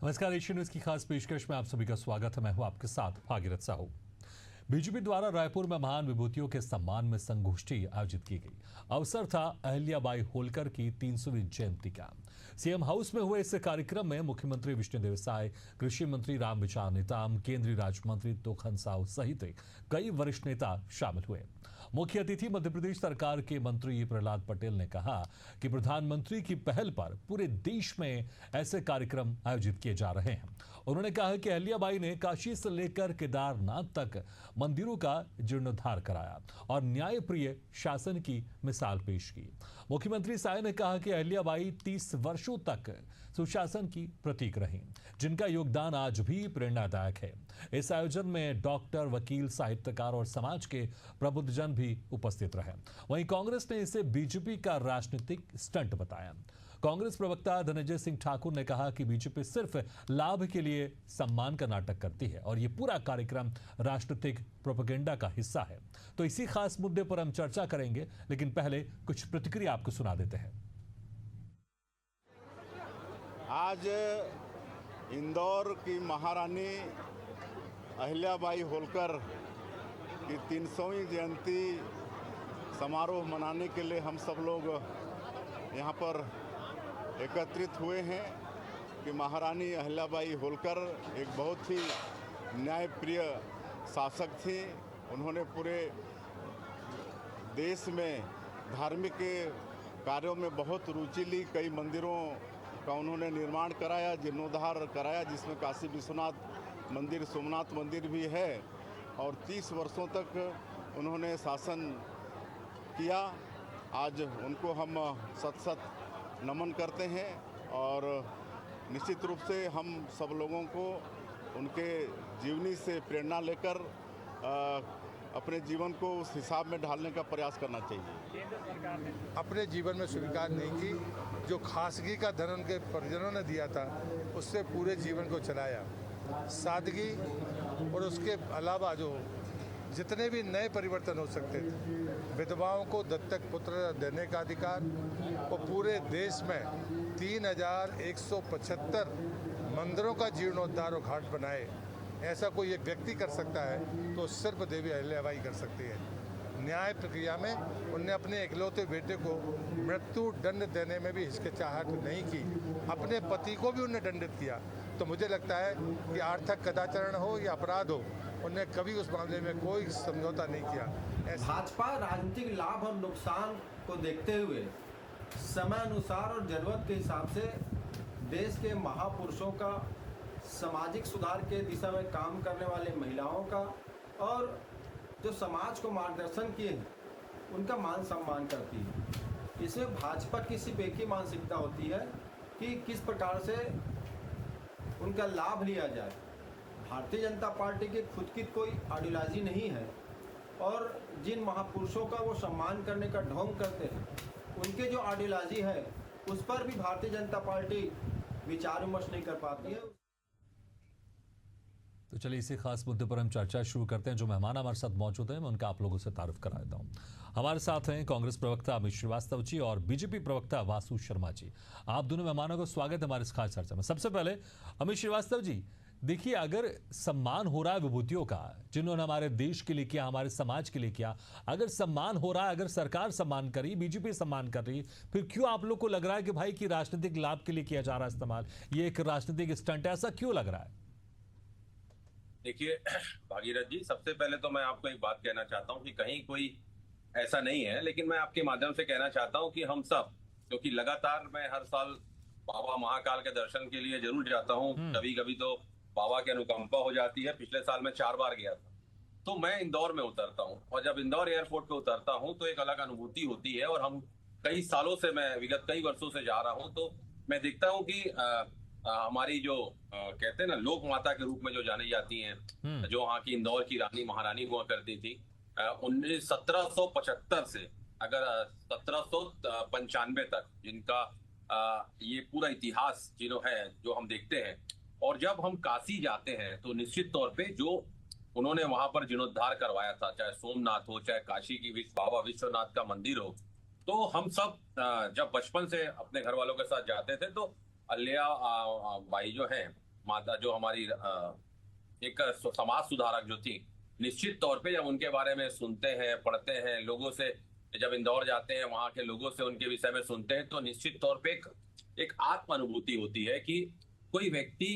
नमस्कार, Asian news की खास पेशकश में आप सभी का स्वागत है। मैं हूं आपके साथ भागीरथ साहू। बीजेपी द्वारा रायपुर में महान विभूतियों के सम्मान में संगोष्ठी आयोजित की गई। अवसर था अहिल्याबाई होलकर की 300वीं जयंती का। सीएम हाउस में हुए इस कार्यक्रम में मुख्यमंत्री विष्णुदेव साय, कृषि मंत्री रामविचार नेताम, केंद्रीय राज्य मंत्री तोखन साव सहित कई वरिष्ठ नेता शामिल हुए। मुख्य अतिथि मध्य प्रदेश सरकार के मंत्री प्रहलाद पटेल ने कहा कि प्रधानमंत्री की पहल पर पूरे देश में ऐसे कार्यक्रम आयोजित किए जा रहे हैं। उन्होंने कहा कि अहिल्याबाई ने काशी से लेकर केदारनाथ तक मंदिरों का जीर्णोद्धार कराया और न्यायप्रिय शासन की मिसाल पेश की। मुख्यमंत्री साय ने कहा कि अहिल्याबाई 30 वर्षों तक सुशासन की प्रतीक रही, जिनका योगदान आज भी प्रेरणादायक है। इस आयोजन में डॉक्टर, वकील, साहित्यकार और समाज के प्रबुद्धजन भी उपस्थित रहे। वहीं कांग्रेस ने इसे बीजेपी का राजनीतिक स्टंट बताया। कांग्रेस प्रवक्ता धनंजय सिंह ठाकुर ने कहा कि बीजेपी सिर्फ लाभ के लिए सम्मान का नाटक करती है और ये पूरा कार्यक्रम राजनीतिक प्रोपेगेंडा का हिस्सा है। तो इसी खास मुद्दे पर हम चर्चा करेंगे, लेकिन पहले कुछ प्रतिक्रिया आपको सुना देते हैं। आज इंदौर की महारानी अहिल्याबाई होलकर की 300वीं जयंती समारोह मनाने के लिए हम सब लोग यहाँ पर एकत्रित हुए हैं कि महारानी अहिल्याबाई होलकर एक बहुत ही न्यायप्रिय शासक थी। उन्होंने पूरे देश में धार्मिक कार्यों में बहुत रुचि ली। कई मंदिरों का उन्होंने निर्माण कराया, जीर्णोद्धार कराया, जिसमें काशी विश्वनाथ मंदिर, सोमनाथ मंदिर भी है। और 30 वर्षों तक उन्होंने शासन किया। आज उनको हम सत नमन करते हैं और निश्चित रूप से हम सब लोगों को उनके जीवनी से प्रेरणा लेकर अपने जीवन को उस हिसाब में ढालने का प्रयास करना चाहिए। केंद्र सरकार ने अपने जीवन में स्वीकार नहीं की। जो खासगी का धन उनके परिजनों ने दिया था, उससे पूरे जीवन को चलाया। सादगी और उसके अलावा जो जितने भी नए परिवर्तन हो सकते थे, विधवाओं को दत्तक पुत्र देने का अधिकार, और पूरे देश में 3175 मंदिरों का जीर्णोद्धार और घाट बनाए, ऐसा कोई एक व्यक्ति कर सकता है तो सिर्फ देवी अहिल्याबाई कर सकती है। न्याय प्रक्रिया में उनने अपने इकलौते बेटे को मृत्यु दंड देने में भी हिचकिचाहट नहीं की। अपने पति को भी उन्हें दंडित किया। तो मुझे लगता है कि आर्थिक कदाचरण हो या अपराध हो, उन्हें कभी उस मामले में कोई समझौता नहीं किया। भाजपा राजनीतिक लाभ और नुकसान को देखते हुए समय अनुसार और जरूरत के हिसाब से देश के महापुरुषों का, सामाजिक सुधार के दिशा में काम करने वाले महिलाओं का और जो समाज को मार्गदर्शन किए हैं, उनका मान सम्मान करती है। इसमें भाजपा की सिर्फ एक ही मानसिकता होती है कि किस प्रकार से उनका लाभ लिया जाए। भारतीय जनता पार्टी की खुद की कोई आइडियोलॉजी नहीं है और जिन महापुरुषों का वो सम्मान करने का ढोंग करते हैं, उनके जो आइडियोलॉजी है उस पर भी भारतीय जनता पार्टी विचार विमर्श नहीं कर पाती है। तो चलिए इसी खास मुद्दे पर हम चर्चा शुरू करते हैं। जो मेहमान हमारे साथ मौजूद हैं, मैं उनका आप लोगों से तारुफ करा देता हूं। हमारे साथ हैं कांग्रेस प्रवक्ता अमित श्रीवास्तव जी और बीजेपी प्रवक्ता वासु शर्मा जी। आप दोनों मेहमानों को स्वागत है हमारे इस खास चर्चा में। सबसे पहले अमित श्रीवास्तव जी, देखिए, अगर सम्मान हो रहा है विभूतियों का, जिन्होंने हमारे देश के लिए किया, हमारे समाज के लिए किया, अगर सम्मान हो रहा है, अगर सरकार सम्मान कर रही, बीजेपी सम्मान कर रही, फिर क्यों आप लोग को लग रहा है कि भाई कि राजनीतिक लाभ के लिए किया जा रहा है इस्तेमाल, ये एक राजनीतिक स्टंट है? ऐसा क्यों लग रहा है? देखिए भागीरथ जी, सबसे पहले तो मैं आपको एक बात कहना चाहता हूं कि कहीं कोई ऐसा नहीं है, लेकिन मैं आपके माध्यम से कहना चाहता हूं कि हम सब, क्योंकि लगातार मैं हर साल बाबा महाकाल के दर्शन के लिए जरूर जाता हूं। कभी कभी तो बाबा की अनुकंपा हो जाती है। पिछले साल मैं 4 बार गया था। तो मैं इंदौर में उतरता हूं और जब इंदौर एयरपोर्ट पे उतरता हूं तो एक अलग अनुभूति होती है। और हम कई सालों से, मैं विगत कई वर्षों से जा रहा हूं, तो मैं देखता हूं कि हमारी जो कहते हैं ना, लोक माता के रूप में जो जानी जाती हैं, जो वहाँ की इंदौर की रानी महारानी हुआ करती थी, 1775 से अगर 1795 तक, जिनका ये पूरा इतिहास जो हम देखते हैं। और जब हम काशी जाते हैं तो निश्चित तौर पे जो उन्होंने वहां पर जीर्णोद्धार करवाया था, चाहे सोमनाथ हो, चाहे काशी की बाबा विश्वनाथ का मंदिर हो, तो हम सब जब बचपन से अपने घर वालों के साथ जाते थे तो अहिल्या बाई जो है माता जो हमारी एक समाज सुधारक जो थी, निश्चित तौर पे जब उनके बारे में सुनते हैं, पढ़ते हैं, लोगों से जब इंदौर जाते हैं, वहां के लोगों से उनके विषय में सुनते हैं, तो निश्चित तौर पे एक आत्म अनुभूति होती है कि कोई व्यक्ति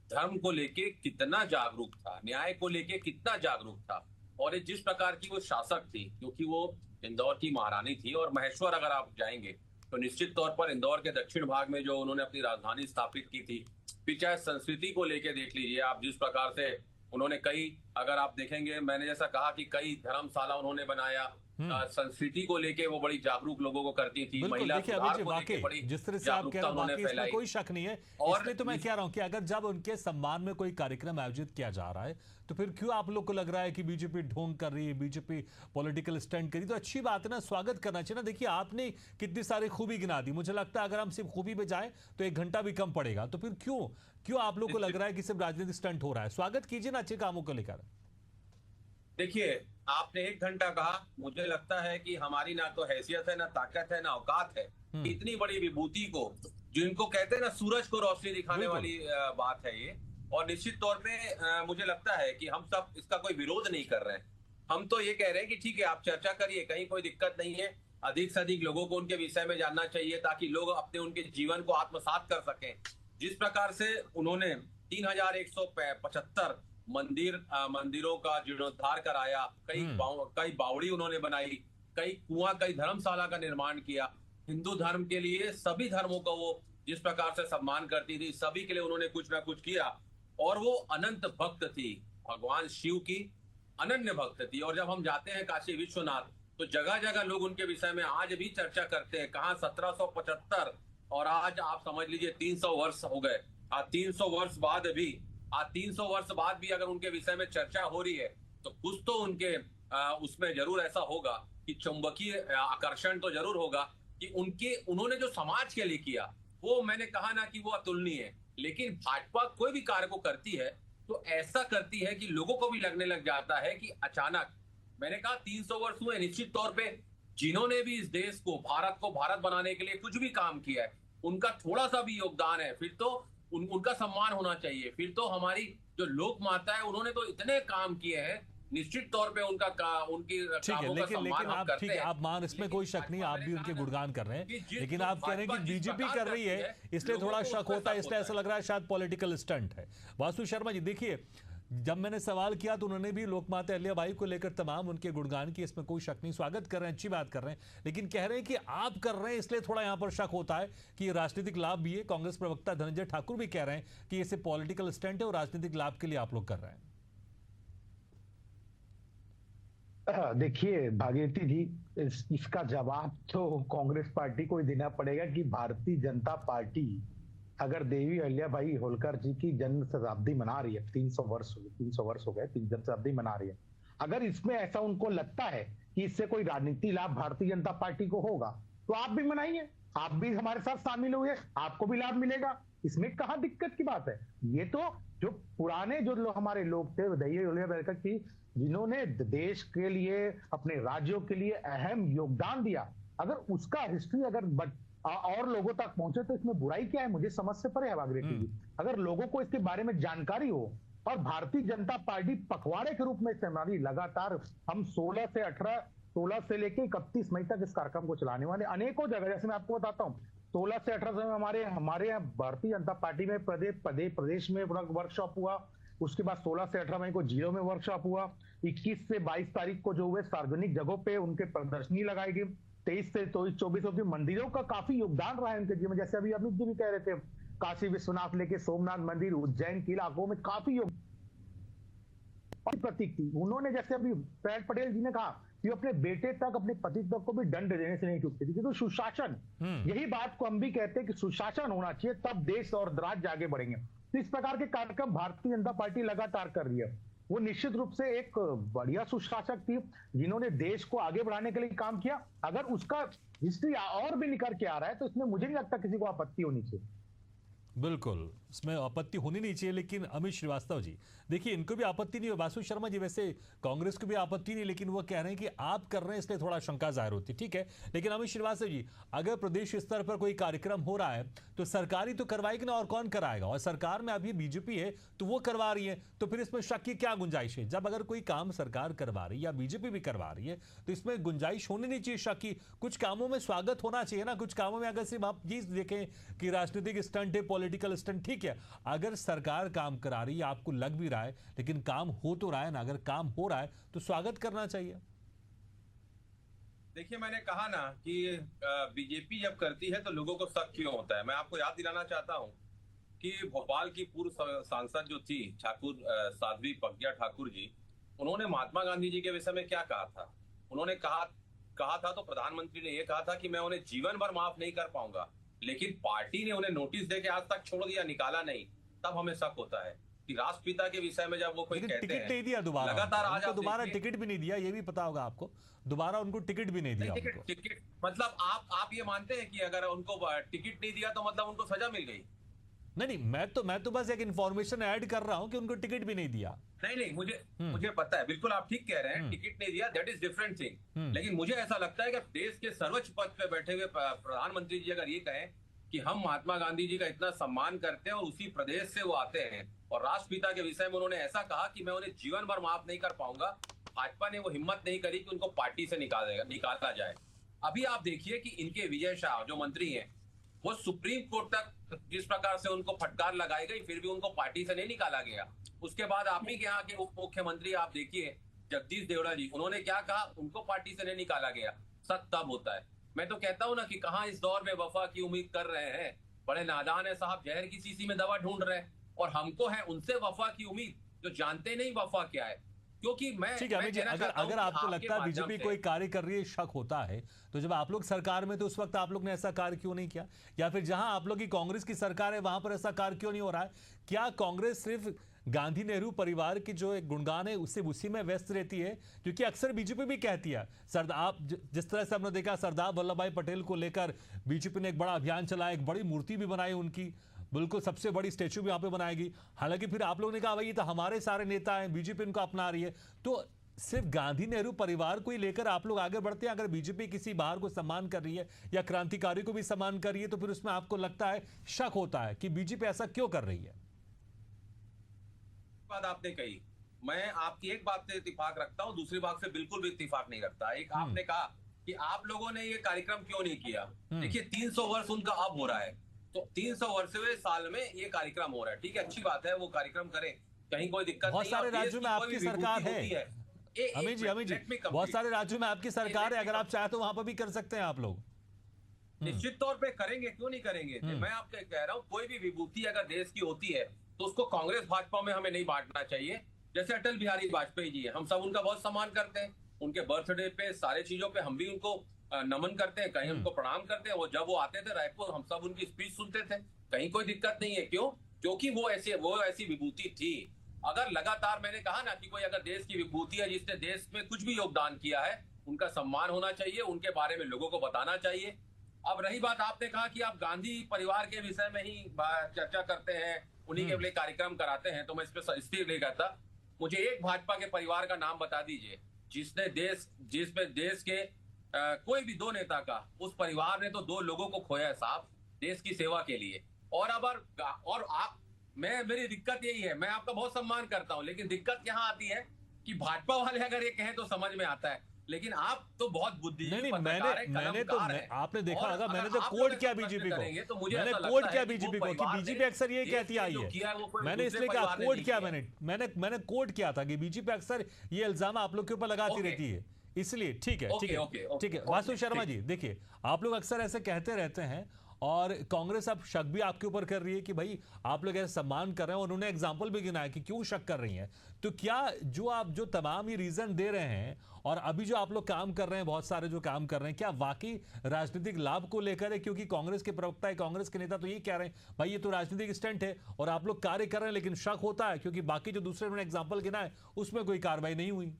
धर्म को लेके कितना जागरूक था, न्याय को लेके कितना जागरूक था, और ये जिस प्रकार की वो शासक थी, क्योंकि वो इंदौर की महारानी थी। और महेश्वर अगर आप जाएंगे तो निश्चित तौर पर इंदौर के दक्षिण भाग में जो उन्होंने अपनी राजधानी स्थापित की थी, फिर चाहे संस्कृति को लेके देख लीजिए आप, जिस प्रकार से उन्होंने कई, अगर आप देखेंगे, मैंने जैसा कहा कि कई धर्मशाला उन्होंने बनाया, संस्कृति को लेके वो बड़ी जागरूक लोगों को करती थी, बिल्कुल। महिला देखिए सुधार अभी को लेके बड़ी जिस तरह से आप कह रहे जागरूकता हैं, उन्होंने वाकई इसमें फैलाई। कोई शक नहीं है। और इसलिए तो मैं कह रहा हूं कि अगर जब उनके सम्मान में कोई कार्यक्रम आयोजित किया जा रहा है, तो फिर क्यों आप लोग को लग रहा है कि बीजेपी ढोंग कर रही है, बीजेपी पॉलिटिकल स्टंट करी? तो अच्छी बात है ना, स्वागत करना चाहिए ना। देखिए आपने कितनी सारी खूबी गिना दी, मुझे लगता है अगर हम सिर्फ खूबी पे जाएं तो 1 घंटा भी कम पड़ेगा। तो फिर क्यों क्यों आप लोग को लग रहा है कि सिर्फ राजनीतिक स्टंट हो रहा है? स्वागत कीजिए ना अच्छे कामों को लेकर। देखिए, आपने 1 घंटा कहा, मुझे लगता है कि हमारी ना तो हैसियत है, ना ताकत है, ना औकात है कि इतनी बड़ी विभूति को, जिनको कहते हैं ना सूरज को रोशनी दिखाने वाली बात है ये। और निश्चित तौर पे मुझे लगता है कि हम सब इसका कोई विरोध नहीं कर रहे हैं। हम तो ये कह रहे हैं कि ठीक है, आप चर्चा करिए, कहीं कोई दिक्कत नहीं है। अधिक से अधिक लोगों को उनके विषय में जानना चाहिए ताकि लोग अपने उनके जीवन को आत्मसात कर सकें। जिस प्रकार से उन्होंने 3175 मंदिरों का जीर्णोद्धार कराया, कई बावड़ी उन्होंने बनाई, कई कुआं, कई धर्मशाला का निर्माण किया। हिंदू धर्म के लिए सभी धर्मों का वो जिस प्रकार से सम्मान करती थी, सभी के लिए उन्होंने कुछ ना कुछ किया। और वो अनंत भक्त थी, भगवान शिव की अनन्य भक्त थी। और जब हम जाते हैं काशी विश्वनाथ, तो जगह जगह लोग उनके विषय में आज भी चर्चा करते हैं। कहाँ 1775 और आज आप समझ लीजिए 300 वर्ष हो गए। 300 वर्ष बाद भी 300 वर्ष बाद भी अगर उनके विषय में चर्चा हो रही है, तो कुछ तो उनके उसमें जरूर ऐसा होगा कि चुंबकीय आकर्षण तो जरूर होगा कि उन्होंने जो समाज के लिए किया, वो मैंने कहा ना कि वो अतुलनीय है। लेकिन भाजपा कोई भी कार्य को करती है तो ऐसा करती है कि लोगों को भी लगने लग जाता है कि अचानक, मैंने कहा 300 वर्ष हुए, निश्चित तौर पे जिन्होंने भी इस देश को, भारत को भारत बनाने के लिए कुछ भी काम किया है, उनका थोड़ा सा भी योगदान है, फिर तो उनका सम्मान होना चाहिए। फिर तो हमारी जो लोक माता है, उन्होंने तो इतने काम किए हैं, निश्चित तौर पे उनकी ठीक है। लेकिन आप ठीक है, आप मान, इसमें कोई शक नहीं, आप भी उनके गुणगान कर रहे हैं। लेकिन आप कह रहे हैं कि बीजेपी कर रही है, इसलिए थोड़ा शक होता है, इसलिए ऐसा लग रहा है शायद पॉलिटिकल स्टंट है। वासु शर्मा जी, देखिए जब मैंने सवाल किया तो उन्होंने भी लोकमाता अहिल्याबाई को लेकर तमाम उनके गुणगान की, इसमें कोई शक नहीं, स्वागत कर रहे हैं, अच्छी बात कर रहे हैं। लेकिन कह रहे हैं कि आप कर रहे हैं, इसलिए थोड़ा यहां पर शक होता है कि ये राजनीतिक लाभ भी है। कांग्रेस प्रवक्ता धनंजय ठाकुर भी कह रहे हैं कि इसे पॉलिटिकल स्टंट है और राजनीतिक लाभ के लिए आप लोग कर रहे हैं। देखिए भागीरथी जी, इसका जवाब तो कांग्रेस पार्टी को ही देना पड़ेगा कि भारतीय जनता पार्टी अगर देवी अहिल्याबाई होलकर जी की जन्म शताब्दी मना रही है, 300 वर्ष हो गए, जन्म शताब्दी मना रही है, अगर इसमें ऐसा उनको लगता है कि इससे कोई राजनीतिक लाभ भारतीय जनता पार्टी को होगा, तो आप भी मनाइए, आप भी हमारे साथ शामिल हुए, आपको भी लाभ मिलेगा। इसमें कहाँ दिक्कत की बात है? ये तो जो पुराने जो हमारे लोग थे, देवी अहिल्याबाई की, जिन्होंने देश के लिए, अपने राज्यों के लिए अहम योगदान दिया, अगर उसका हिस्ट्री अगर और लोगों तक पहुंचे तो इसमें बुराई क्या है? मुझे समझ से परे है भागीरथी जी। अगर लोगों को इसके बारे में जानकारी हो, और भारतीय जनता पार्टी पखवाड़े के रूप में इस्तेमाल, लगातार हम 16 से लेके 31 मई तक इस कार्यक्रम को चलाने वाले, अनेकों जगह, जैसे मैं आपको बताता हूँ, 16 से 18 में हमारे यहाँ भारतीय जनता पार्टी में प्रदेश में वर्कशॉप हुआ। उसके बाद 16 से 18 मई को जीरो में वर्कशॉप हुआ। 21 से 22 तारीख को जो हुए सार्वजनिक जगहों पे उनके प्रदर्शनी लगाई गई। 23 से 24 की मंदिरों का काफी योगदान रहा है उनके जीवन में। जैसे अभी अमित जी भी कह रहे थे, काशी विश्वनाथ लेके सोमनाथ मंदिर, उज्जैन के इलाकों में काफी प्रतीक थी उन्होंने। जैसे अभी पटेल जी ने कहा कि अपने बेटे तक, अपने पति तक को भी दंड देने से नहीं चूकते थी, क्योंकि सुशासन, यही बात को हम भी कहते हैं कि सुशासन होना चाहिए, तब देश और राज्य आगे बढ़ेंगे। तो इस प्रकार के कार्यक्रम भारतीय जनता पार्टी लगातार कर रही है। वो निश्चित रूप से एक बढ़िया सुशासक थी, जिन्होंने देश को आगे बढ़ाने के लिए काम किया। अगर उसका हिस्ट्री और भी निकल के आ रहा है तो इसमें मुझे नहीं लगता किसी को आपत्ति होनी चाहिए। बिल्कुल। उसमें आपत्ति होनी नहीं चाहिए, लेकिन अमित श्रीवास्तव जी देखिए, इनको भी आपत्ति नहीं है। वासु शर्मा जी वैसे कांग्रेस को भी आपत्ति नहीं, लेकिन वो कह रहे हैं कि आप कर रहे हैं इसलिए थोड़ा शंका जाहिर होती है, ठीक है। लेकिन अमित श्रीवास्तव जी, अगर प्रदेश स्तर पर कोई कार्यक्रम हो रहा है तो सरकार ही तो करवाएगी ना, और कौन कराएगा? और सरकार में अभी बीजेपी है तो वो करवा रही है, तो फिर इसमें शक की क्या गुंजाइश है? जब अगर कोई काम सरकार करवा रही है या बीजेपी भी करवा रही है तो इसमें गुंजाइश होनी नहीं चाहिए शक की। कुछ कामों में स्वागत होना चाहिए ना, कुछ कामों में अगर सिर्फ आप ये देखें कि राजनीतिक स्टंट है, पॉलिटिकल स्टंट, ठीक है। अगर सरकार काम करा रही है, आपको लग भी रहा है, लेकिन काम हो तो रहा है ना, अगर काम हो रहा है तो स्वागत करना चाहिए। देखिए, मैंने कहा ना कि बीजेपी जब करती है तो लोगों को शक क्यों होता है। मैं आपको याद दिलाना चाहता हूं कि भोपाल की पूर्व सांसद जो थी ठाकुर साध्वी प्रज्ञा ठाकुर जी, उन्होंने महात्मा गांधी जी के विषय में क्या कहा था? उन्होंने कहा था तो प्रधानमंत्री ने यह कहा था कि मैं उन्हें जीवन भर माफ नहीं कर पाऊंगा, लेकिन पार्टी ने उन्हें नोटिस देके आज तक छोड़ दिया, निकाला नहीं। तब हमें शक होता है कि राष्ट्रपिता के विषय में जब वो कोई कहते टिकट नहीं दिया दोबारा, लगातार आज उनको दोबारा टिकट भी नहीं दिया, ये भी पता होगा आपको, दोबारा उनको टिकट भी नहीं दिया। टिकट मतलब आप ये मानते हैं कि अगर उनको टिकट नहीं दिया तो मतलब उनको सजा मिल गई? नहीं, मैं तो बस एक इंफॉर्मेशन ऐड कर रहा हूं कि उनको टिकट भी नहीं दिया। नहीं, मुझे पता है, बिल्कुल आप ठीक कह रहे हैं, टिकट नहीं दिया, दैट इज डिफरेंट थिंग। लेकिन मुझे ऐसा लगता है कि देश के सर्वोच्च पद पे बैठे हुए प्रधानमंत्री जी अगर ये कहें कि हम महात्मा गांधी जी का इतना सम्मान करते हैं और उसी प्रदेश से वो आते हैं, और राष्ट्रपिता के विषय में उन्होंने ऐसा कहा कि मैं उन्हें जीवन भर माफ नहीं कर पाऊंगा, भाजपा ने वो हिम्मत नहीं करी कि उनको पार्टी से निकाला जाए। अभी आप देखिए कि इनके विजय शाह जो मंत्री हैं, वो सुप्रीम कोर्ट तक जिस प्रकार से उनको फटकार लगाई गई, फिर भी उनको पार्टी से नहीं निकाला गया। उसके बाद आप ही के यहाँ के उप मुख्यमंत्री आप देखिए जगदीश देवड़ा जी, उन्होंने क्या कहा? उनको पार्टी से नहीं निकाला गया। सत्य तब होता है। मैं तो कहता हूं ना कि कहां इस दौर में वफा की उम्मीद कर रहे हैं, बड़े नादान है साहब, जहर की शीशी में दवा ढूंढ रहे हैं, और हमको है उनसे वफा की उम्मीद जो जानते नहीं वफा क्या है। क्योंकि ठीक है अमित जी, अगर आपको लगता है बीजेपी कोई कार्य कर रही है, शक होता है, तो जब आप लोग सरकार में तो उस वक्त आप लोग ने ऐसा कार्य क्यों नहीं किया? या फिर जहां आप लोग की कांग्रेस की सरकार है वहां पर ऐसा कार्य क्यों नहीं हो रहा है? क्या कांग्रेस सिर्फ गांधी नेहरू परिवार की जो एक गुणगान है उसी में व्यस्त रहती है? क्योंकि अक्सर बीजेपी भी कहती है, आप जिस तरह से हमने देखा सरदार वल्लभ भाई पटेल को लेकर बीजेपी ने एक बड़ा अभियान चलाया, एक बड़ी मूर्ति भी बनाई उनकी, बिल्कुल सबसे बड़ी स्टैचू भी यहाँ पे बनाएगी। हालांकि फिर आप लोगों ने कहा भाई ये तो हमारे सारे नेता हैं, बीजेपी इनको अपना रही है। तो सिर्फ गांधी नेहरू परिवार को ही लेकर आप लोग आगे बढ़ते हैं? अगर बीजेपी किसी बाहर को सम्मान कर रही है या क्रांतिकारी को भी सम्मान कर रही है, तो फिर उसमें आपको लगता है, शक होता है कि बीजेपी ऐसा क्यों कर रही है? बात आपने कही, मैं आपकी एक बात से इत्तेफाक रखता हूं, दूसरी बात से बिल्कुल भी इत्तेफाक नहीं रखता। एक आपने कहा कि आप लोगों ने ये कार्यक्रम क्यों नहीं किया। देखिए 300 वर्ष उनका अब हो रहा है, तो 300 वर्षवें साल में ये कार्यक्रम हो रहा है, ठीक है, अच्छी बात है, वो कार्यक्रम करें, कहीं कोई दिक्कत नहीं। बहुत सारे राज्यों में आपकी सरकार है अमित जी, बहुत सारे राज्यों में आपकी सरकार है, अगर आप चाहे तो वहां पर भी कर सकते हैं आप लोग। निश्चित तौर पे करेंगे, क्यों नहीं करेंगे। मैं आपको कह रहा हूं, कोई भी विभूति अगर देश की होती है तो उसको कांग्रेस भाजपा में हमें नहीं बांटना चाहिए। जैसे अटल बिहारी वाजपेयी जी है, हम सब उनका बहुत सम्मान करते हैं, उनके बर्थडे पे सारे चीजों पे हम भी उनको नमन करते हैं, कहीं उनको प्रणाम करते हैं। वो जब वो आते थे रायपुर, हम सब उनकी स्पीच सुनते थे, कहीं कोई दिक्कत नहीं है। क्यों? क्योंकि वो ऐसी विभूति थी। अगर लगातार, मैंने कहा ना कि कोई अगर देश की विभूति है जिसने देश में कुछ भी योगदान किया है, उनका सम्मान होना चाहिए, उनके बारे में लोगों को बताना चाहिए। अब रही बात, आपने कहा कि आप गांधी परिवार के विषय में ही चर्चा करते हैं, उन्हीं के लिए कार्यक्रम कराते हैं, तो मैं इस पर स्थिर नहीं कहता। मुझे एक भाजपा के परिवार का नाम बता दीजिए जिसने जिसमें देश के कोई भी दो नेता का, उस परिवार ने तो 2 लोगों को खोया है साहब, देश की सेवा के लिए। और आप मेरी दिक्कत यही है, मैं आपका बहुत सम्मान करता हूं, लेकिन दिक्कत यहाँ आती है कि भाजपा वाले अगर ये कहें तो समझ में आता है, लेकिन आप तो बहुत बुद्धिजीवी पत्रकार हैं, कलमकार हैं। आपने देखा होगा, मैंने तो कोट किया बीजेपी को, मैंने कोट किया बीजेपी को कि बीजेपी अक्सर ये कहती आई है, मैंने इसलिए कहा कोट किया, मैंने कोट किया था कि बीजेपी अक्सर ये इल्जाम आप लोग के ऊपर लगाती रहती है, इसलिए। ठीक है वासु शर्मा जी, देखिए आप लोग अक्सर ऐसे कहते रहते हैं, और कांग्रेस अब शक भी आपके ऊपर कर रही है कि भाई आप लोग ऐसे सम्मान कर रहे हैं, और उन्होंने एग्जाम्पल भी गिनाया कि क्यों शक कर रही हैं। तो क्या जो तमाम ये रीजन दे रहे हैं, और अभी जो आप लोग काम कर रहे हैं, बहुत सारे जो काम कर रहे हैं, क्या वाकई राजनीतिक लाभ को लेकर है? क्योंकि कांग्रेस के प्रवक्ता है, कांग्रेस के नेता तो ये कह रहे हैं भाई ये तो राजनीतिक स्टंट है, और आप लोग कार्य कर रहे हैं, लेकिन शक होता है क्योंकि बाकी जो दूसरे उन्होंने एग्जाम्पल गिनाए उसमें कोई कार्रवाई नहीं हुई।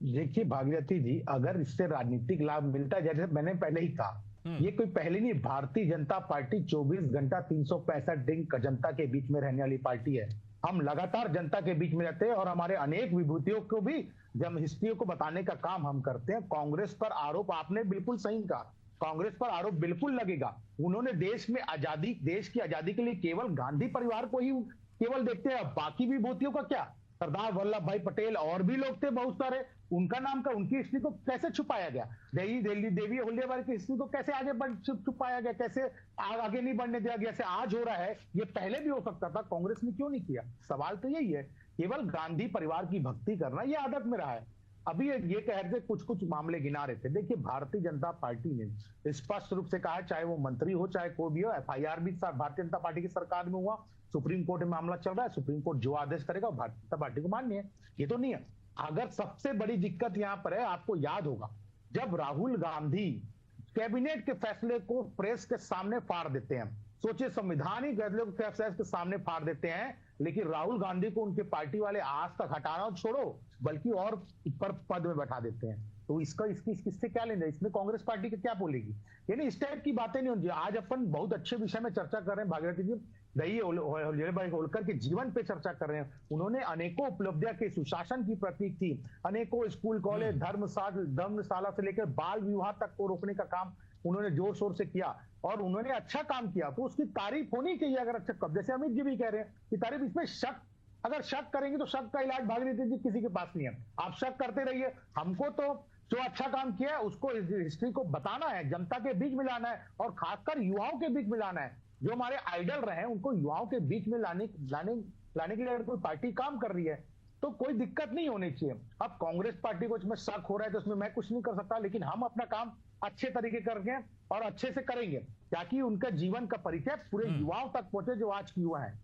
देखिए भागीरथी जी, अगर इससे राजनीतिक लाभ मिलता है, जैसे मैंने पहले ही कहा ये कोई पहले नहीं, भारतीय जनता पार्टी 24 घंटा 365 दिन जनता के बीच में रहने वाली पार्टी है। हम लगातार जनता के बीच में रहते हैं और हमारे अनेक विभूतियों को भी जब हिस्ट्रियों को बताने का काम हम करते हैं। कांग्रेस पर आरोप आपने बिल्कुल सही कहा, कांग्रेस पर आरोप बिल्कुल लगेगा। उन्होंने देश की आजादी के लिए केवल गांधी परिवार को ही केवल देखते हैं, बाकी विभूतियों का क्या? सरदार वल्लभ भाई पटेल और भी लोग थे बहुत सारे, उनका नाम का उनकी हिस्ट्री को कैसे छुपाया गया? देवी अहिल्याबाई की हिस्ट्री को कैसे आगे छुपाया गया? कैसे आगे नहीं बढ़ने दिया गया? जैसे आज हो रहा है, ये पहले भी हो सकता था, कांग्रेस ने क्यों नहीं किया? सवाल तो यही है। केवल गांधी परिवार की भक्ति करना ये आदत में रहा है। अभी ये कह रहे थे, कुछ मामले गिना रहे थे। देखिए, भारतीय जनता पार्टी ने स्पष्ट रूप से कहा, चाहे वो मंत्री हो चाहे कोई भी हो, एफआईआर भी भारतीय जनता पार्टी की सरकार में हुआ, सुप्रीम कोर्ट में मामला चल रहा है, सुप्रीम कोर्ट जो आदेश करेगा भारतीय जनता पार्टी को मान्य है। ये तो नहीं है। अगर सबसे बड़ी दिक्कत यहां पर है, आपको याद होगा जब राहुल गांधी कैबिनेट के फैसले को प्रेस के सामने फाड़ देते हैं, सोचिए संवैधानिक फैसले को प्रेस के सामने फाड़ देते हैं, लेकिन राहुल गांधी को उनके पार्टी वाले आज तक हटाना छोड़ो बल्कि और ऊपर पद में बैठा देते हैं। तो इससे क्या लेना? इसमें कांग्रेस पार्टी की क्या बोलेगी? यानी इस टाइप की बातें नहीं होंगी। आज अपन बहुत अच्छे विषय में चर्चा कर रहे हैं, भागीरथी जी, अहिल्याबाई होलकर के जीवन पे चर्चा कर रहे हैं। उन्होंने अनेकों उपलब्धियां की, सुशासन की प्रतीक थी, अनेकों स्कूल धर्मशाला से लेकर बाल विवाह तक को रोकने का काम उन्होंने जोर शोर से किया और उन्होंने अच्छा काम किया, तो उसकी तारीफ होनी चाहिए। अगर अच्छा कब, जैसे अमित जी भी कह रहे हैं कि तारीफ, इसमें अगर शक करेंगे तो शक का इलाज भागीरथी जी किसी के पास नहीं है। आप शक करते रहिए, हमको तो जो अच्छा काम किया है उसको हिस्ट्री को बताना है, जनता के बीच में लाना है और खासकर युवाओं के बीच में लाना है। जो हमारे आइडल रहे उनको युवाओं के बीच में लाने के लिए अगर कोई पार्टी काम कर रही है तो कोई दिक्कत नहीं होनी चाहिए। अब कांग्रेस पार्टी को इसमें शक हो रहा है तो उसमें मैं कुछ नहीं कर सकता, लेकिन हम अपना काम अच्छे तरीके करेंगे और अच्छे से करेंगे ताकि उनका जीवन का परिचय पूरे युवाओं तक पहुंचे जो आज की युवा है।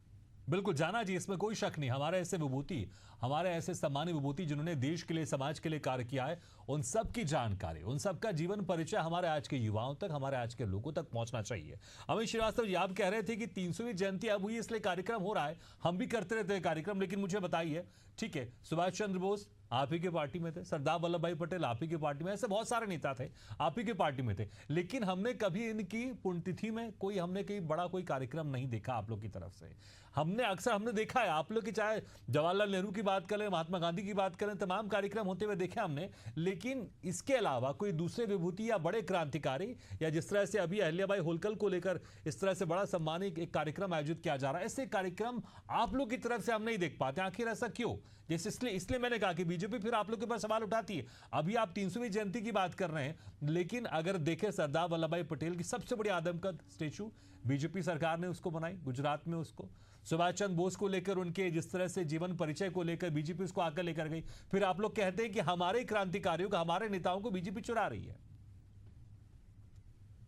बिल्कुल जाना जी, इसमें कोई शक नहीं। हमारे ऐसे विभूति, हमारे ऐसे सम्मानित विभूति जिन्होंने देश के लिए, समाज के लिए कार्य किया है, उन सब की जानकारी, उन सब का जीवन परिचय हमारे आज के युवाओं तक, हमारे आज के लोगों तक पहुंचना चाहिए। अमित श्रीवास्तव जी, आप कह रहे थे कि 300वीं जयंती अब हुई इसलिए कार्यक्रम हो रहा है। हम भी करते रहते हैं कार्यक्रम, लेकिन मुझे बताइए, ठीक है, सुभाष चंद्र बोस आप ही के पार्टी में थे, सरदार वल्लभ भाई पटेल आप ही के पार्टी में, ऐसे बहुत सारे नेता थे आप ही के पार्टी में थे, लेकिन हमने कभी इनकी पुण्यतिथि में हमने कहीं बड़ा कोई कार्यक्रम नहीं देखा आप लोग की तरफ से। हमने देखा है आप लोग की, चाहे जवाहरलाल नेहरू की बात करें, महात्मा गांधी की बात करें, तमाम कार्यक्रम होते हुए देखे हमने, लेकिन इसके अलावा कोई दूसरे विभूति या बड़े क्रांतिकारी, या जिस तरह से अभी अहिल्याबाई होलकर को लेकर इस तरह से बड़ा सम्मानित एक कार्यक्रम आयोजित किया जा रहा है, ऐसे कार्यक्रम आप लोग की तरफ से हम नहीं देख पाते। आखिर ऐसा क्यों? जैसे इसलिए मैंने कहा कि बीजेपी फिर आप लोग के पास सवाल उठाती है। अभी आप 300वीं जयंती की बात कर रहे हैं, लेकिन अगर देखें सरदार वल्लभ भाई पटेल की सबसे बड़ी आदमकद स्टेचू बीजेपी सरकार ने उसको बनाई गुजरात में, उसको सुभाष चंद्र बोस को लेकर उनके जिस तरह से जीवन परिचय को लेकर बीजेपी उसको आकर लेकर गई, फिर आप लोग कहते हैं कि हमारे क्रांतिकारियों का, हमारे नेताओं को बीजेपी चुरा रही है।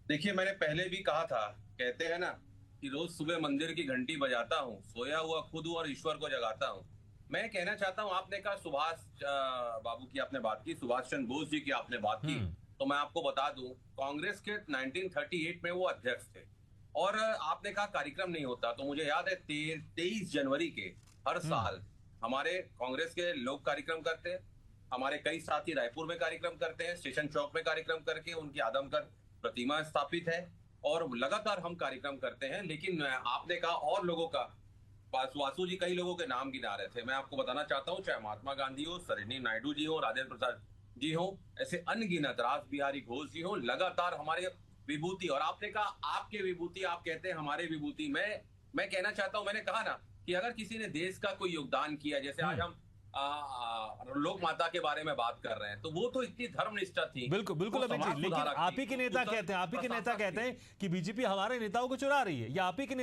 देखिए, मैंने पहले भी कहा था, कहते हैं ना कि रोज सुबह मंदिर की घंटी बजाता हूँ, सोया हुआ खुद हूँ और ईश्वर को जगाता हूँ। मैं कहना चाहता हूँ, आपने कहा सुभाष बाबू की आपने बात की, सुभाष चंद्र बोस जी की आपने बात की, तो मैं आपको बता दूं कांग्रेस के 1938 में वो अध्यक्ष थे और आपने कहा कार्यक्रम नहीं होता, तो मुझे याद है 23 जनवरी के हर साल हमारे कांग्रेस के लोग कार्यक्रम करते हैं, हमारे कई साथी रायपुर में कार्यक्रम करते हैं, स्टेशन चौक में कार्यक्रम करके उनकी आदमकद प्रतिमा स्थापित है और लगातार हम कार्यक्रम करते हैं। लेकिन आपने कहा और लोगों का, वासु जी कई लोगों के नाम गिना रहे थे, मैं आपको बताना चाहता हूँ, चाहे महात्मा गांधी हो, सरोजिनी नायडू जी हो, राजेंद्र प्रसाद जी हो, ऐसे अनगिनत, रास बिहारी घोष जी हो, लगातार हमारे विभूति। और आपने कहा आपके विभूति, आप कहते हैं हमारे विभूति। मैं कहना चाहता हूं, मैंने कहा ना कि अगर किसी ने देश का कोई योगदान किया, जैसे आज हम लोक माता के बारे में बात कर रहे हैं, तो वो तो इतनी धर्मनिष्ठा थी। बिल्कुल बिल्कुल अमित जी, लेकिन आप ही के नेता कहते हैं कि बीजेपी हमारे नेताओं को चुरा रही है, या आप ही के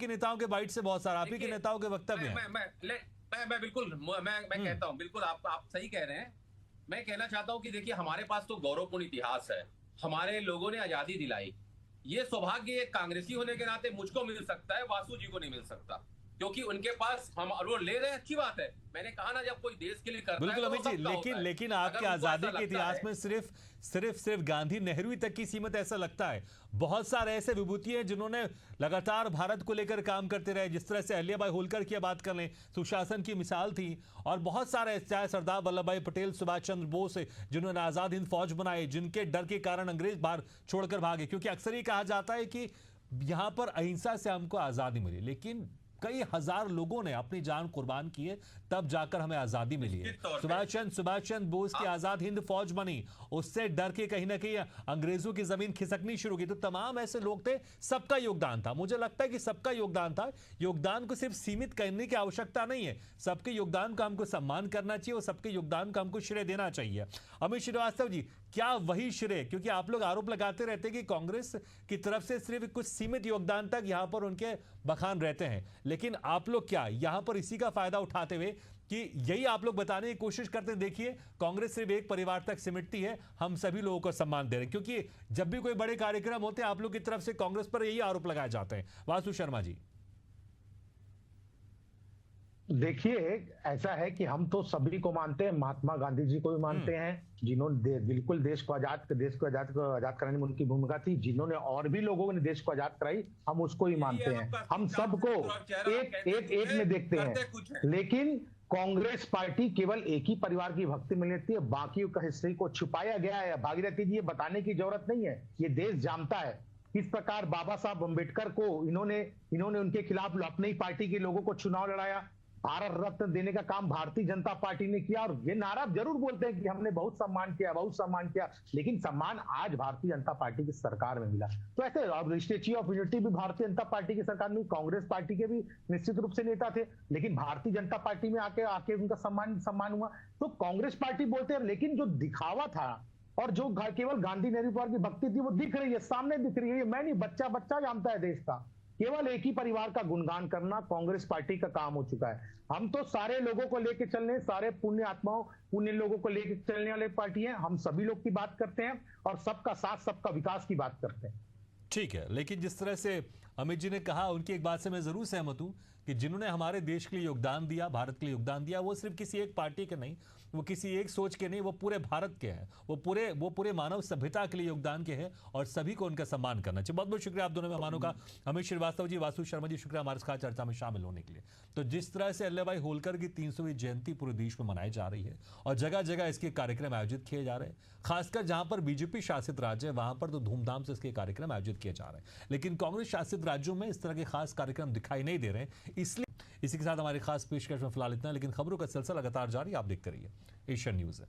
नेताओं के बाइट से बहुत सारा आप ही के नेताओं के वक्तव्य हैं। मैं बिल्कुल मैं कहता हूं, बिल्कुल आप सही कह रहे हैं। मैं कहना चाहता हूं कि देखिए, हमारे पास तो गौरवपूर्ण इतिहास है, हमारे लोगों ने आजादी दिलाई। ये सौभाग्य एक कांग्रेसी होने के नाते मुझको मिल सकता है, वासु जी को नहीं मिल सकता, क्योंकि उनके पास हम वो ले रहे हैं, अच्छी बात है। मैंने कहा ना, जब कोई देश के लिए करता है बिल्कुल तो वो अमित जी, सबका होता है। लेकिन आपके अगर उनको आजादी ऐसा के लगता इतिहास है- में सिर्फ गांधी नेहरू तक की सीमित ऐसा लगता है। बहुत सारे ऐसे विभूति हैं जिन्होंने लगातार भारत को लेकर काम करते रहे। जिस तरह से अहिल्याबाई होलकर की बात कर लें, सुशासन की मिसाल थी, और बहुत सारे, चाहे सरदार वल्लभ भाई पटेल, सुभाष चंद्र बोस, जिन्होंने आजाद हिंद फौज बनाई, जिनके डर के कारण अंग्रेज बाहर छोड़कर भागे। क्योंकि अक्सर ये कहा जाता है कि यहां पर अहिंसा से हमको आजादी मिली, लेकिन कई हजार लोगों ने अपनी जान कुर्बान की है, तब जाकर हमें आजादी मिली है। निश्चित तौर पे। सुभाष चंद्र बोस की आजाद हिंद फौज बनी, उससे डर के कहीं ना कहीं अंग्रेजों की जमीन खिसकनी शुरू की। तो तमाम ऐसे लोग थे, सबका योगदान था। मुझे लगता है कि सबका योगदान था। योगदान को सिर्फ सीमित करने की आवश्यकता नहीं है, सबके योगदान का हमको सम्मान करना चाहिए और सबके योगदान का हमको श्रेय देना चाहिए। अमित श्रीवास्तव जी, क्या वही श्रेय, क्योंकि आप लोग आरोप लगाते रहते हैं कि कांग्रेस की तरफ से सिर्फ कुछ सीमित योगदान तक यहां पर उनके बखान रहते हैं, लेकिन आप लोग क्या यहां पर इसी का फायदा उठाते हुए कि यही आप लोग बताने की कोशिश करते हैं, देखिए कांग्रेस सिर्फ एक परिवार तक सिमटती है, हम सभी लोगों को सम्मान दे रहे हैं? क्योंकि जब भी कोई बड़े कार्यक्रम होते हैं आप लोग की तरफ से कांग्रेस पर यही आरोप लगाए जाते हैं। वासु शर्मा जी, देखिए, ऐसा है कि हम तो सभी को मानते हैं, महात्मा गांधी जी को भी मानते हैं, जिन्होंने बिल्कुल देश को आजाद कराने में उनकी भूमिका थी। जिन्होंने और भी लोगों ने देश को आजाद कराई, हम उसको ही मानते हैं। हम सबको एक में देखते हैं। लेकिन कांग्रेस पार्टी केवल एक ही परिवार की भक्ति में लेती है, बाकी का हिस्से को छुपाया गया है। भागीरथी जी, ये बताने की जरूरत नहीं है, ये देश जानता है किस प्रकार बाबा साहब अम्बेडकर को इन्होंने उनके खिलाफ अपनी ही पार्टी के लोगों को चुनाव लड़ाया। भारत रत्न देने का काम भारतीय जनता पार्टी ने किया, और ये नारा जरूर बोलते हैं कि हमने बहुत सम्मान किया, लेकिन सम्मान आज भारतीय जनता पार्टी की सरकार में मिला। तो ऐसे स्टैच्यू ऑफ यूनिटी भी भारतीय जनता पार्टी की सरकार में, कांग्रेस पार्टी के भी निश्चित रूप से नेता थे, लेकिन भारतीय जनता पार्टी में आके उनका सम्मान हुआ। तो कांग्रेस पार्टी बोलते हैं, लेकिन जो दिखावा था और जो केवल गांधी नेहरू परिवार की भक्ति थी, वो दिख रही है, सामने दिख रही है। मैं नहीं, बच्चा जानता है देश का। केवल एक ही परिवार का गुणगान करना कांग्रेस पार्टी का काम हो चुका है। हम तो सारे लोगों को लेकर चलने, सारे पुण्य आत्माओं, पुण्य लोगों को लेकर चलने वाले पार्टी है। हम सभी लोग की बात करते हैं और सबका साथ, सबका विकास की बात करते हैं। ठीक है, लेकिन जिस तरह से अमित जी ने कहा, उनकी एक बात से मैं जरूर सहमत हूं कि जिन्होंने हमारे देश के लिए योगदान दिया, भारत के लिए योगदान दिया, वो सिर्फ किसी एक पार्टी के नहीं, वो किसी एक सोच के नहीं, वो पूरे भारत के हैं, वो पूरे मानव सभ्यता के लिए योगदान के हैं, और सभी को उनका सम्मान करना चाहिए। बहुत बहुत शुक्रिया आप दोनों मेहमानों का, अमित श्रीवास्तव जी, वासु शर्मा जी, शुक्रिया हमारे खास चर्चा में शामिल होने के लिए। तो जिस तरह से अहिल्याबाई होलकर की 300वीं जयंती पूरे देश में मनाई जा रही है और जगह जगह इसके कार्यक्रम आयोजित किए जा रहे हैं, खासकर जहां पर बीजेपी शासित राज्य है वहां पर तो धूमधाम से इसके कार्यक्रम आयोजित किए जा रहे हैं, लेकिन कांग्रेस शासित राज्यों में इस तरह के खास कार्यक्रम दिखाई नहीं दे रहे हैं। इसलिए इसी के साथ हमारी खास पेशकश में फिलहाल इतना, लेकिन खबरों का सिलसिला लगातार जारी, आप देखते रहिए एशियन न्यूज़ है।